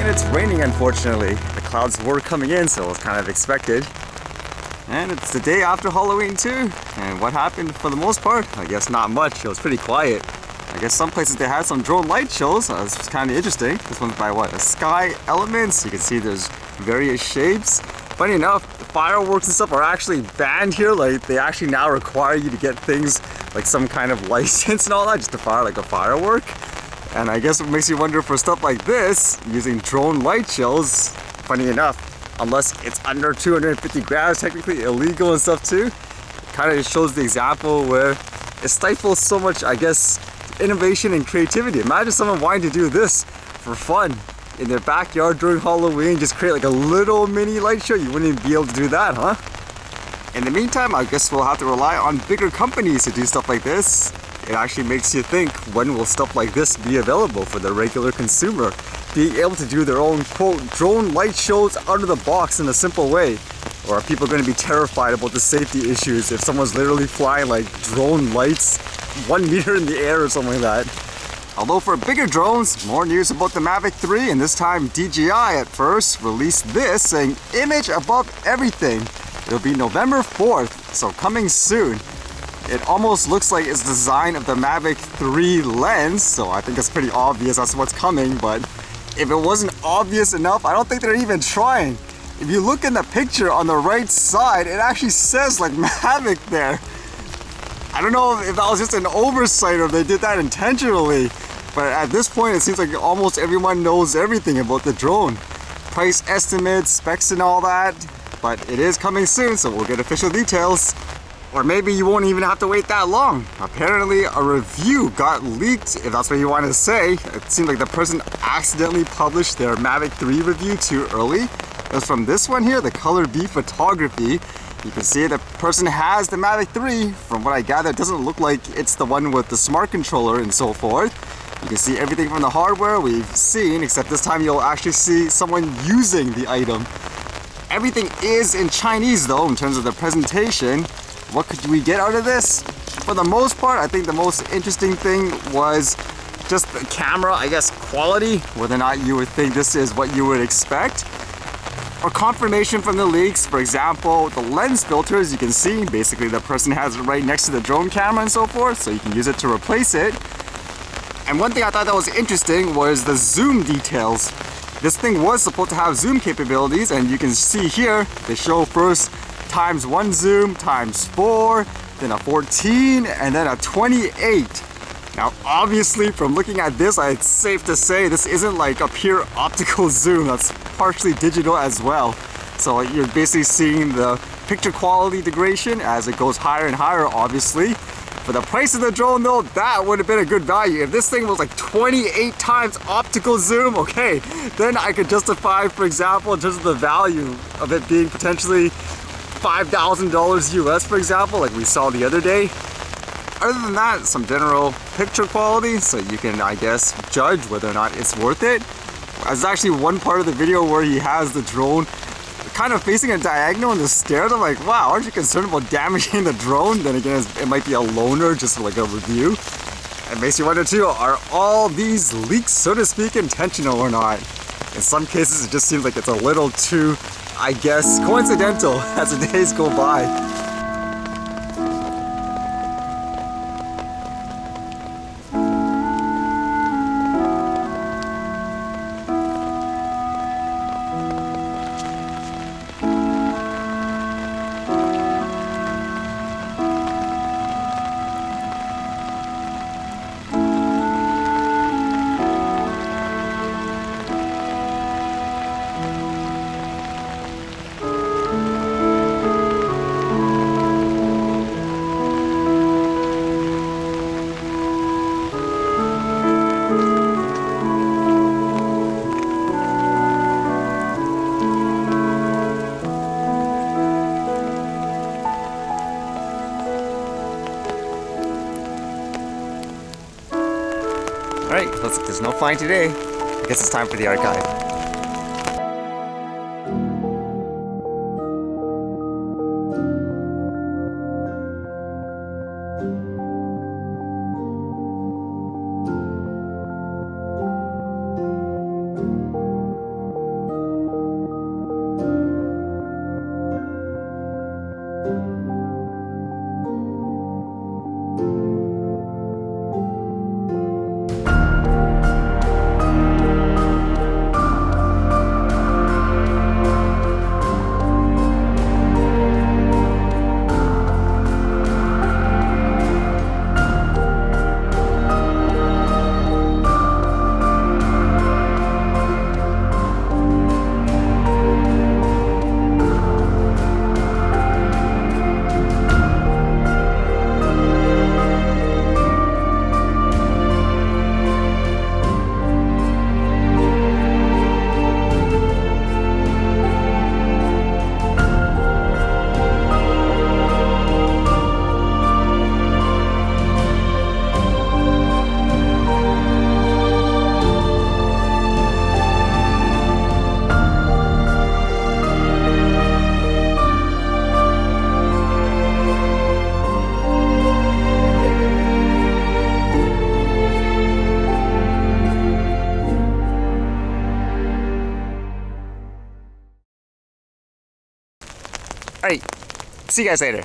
And it's raining, unfortunately. The clouds were coming in, so it was kind of expected. And it's the day after Halloween too. And what happened for the most part? I guess not much. It was pretty quiet. I guess some places they had some drone light shows. This was kind of interesting. This one's by what? A Sky Elements. You can see there's various shapes. Funny enough, fireworks and stuff are actually banned here. Like, they actually now require you to get things like some kind of license and all that just to fire like a firework. And I guess it makes you wonder for stuff like this, using drone light shows, funny enough, unless it's under 250 grams, technically illegal and stuff too. It kind of just shows the example where it stifles so much, I guess, innovation and creativity. Imagine someone wanting to do this for fun in their backyard during Halloween, just create like a little mini light show. You wouldn't even be able to do that, huh? In the meantime, I guess we'll have to rely on bigger companies to do stuff like this. It actually makes you think, when will stuff like this be available for the regular consumer? Being able to do their own, quote, drone light shows out of the box in a simple way. Or are people going to be terrified about the safety issues if someone's literally flying like drone lights 1 meter in the air or something like that? Although for bigger drones, more news about the Mavic 3, and this time DJI at first released this saying image above everything. It'll be November 4th, so coming soon. It almost looks like it's the design of the Mavic 3 lens, so I think it's pretty obvious that's what's coming, but if it wasn't obvious enough, I don't think they're even trying. If you look in the picture on the right side, it actually says like Mavic there. I don't know if that was just an oversight or if they did that intentionally, but at this point it seems like almost everyone knows everything about the drone. Price estimates, specs and all that, but it is coming soon, so we'll get official details. Or maybe you won't even have to wait that long. Apparently a review got leaked, if that's what you want to say. It seemed like the person accidentally published their Mavic 3 review too early. It was from this one here, the Color B Photography. You can see the person has the Mavic 3. From what I gather, it doesn't look like it's the one with the smart controller and so forth. You can see everything from the hardware we've seen, except this time you'll actually see someone using the item. Everything is in Chinese though, in terms of the presentation. What could we get out of this? For the most part, I think the most interesting thing was just the camera, I guess, quality, whether or not you would think this is what you would expect. Or confirmation from the leaks. For example, the lens filters, you can see basically the person has it right next to the drone camera and so forth, so you can use it to replace it. And one thing I thought that was interesting was the zoom details. This thing was supposed to have zoom capabilities, and you can see here they show first ×1 zoom, ×4, then a 14, and then a 28. Now obviously from looking at this, it's safe to say this isn't like a pure optical zoom, that's partially digital as well. So you're basically seeing the picture quality degradation as it goes higher and higher, obviously. For the price of the drone though, that would have been a good value. If this thing was like 28 times optical zoom, okay, then I could justify, for example, in terms of the value of it being potentially $5,000 US, for example, like we saw the other day. Other than that, some general picture quality, so you can, I guess, judge whether or not it's worth it. There's actually one part of the video where he has the drone kind of facing a diagonal in the stairs. I'm like, wow, aren't you concerned about damaging the drone? Then again, it might be a loaner, just for like a review. It makes you wonder too, are all these leaks, so to speak, intentional or not? In some cases, it just seems like it's a little too, I guess, coincidental as the days go by. Alright, looks like there's no flying today. I guess it's time for the archive. Alright, see you guys later.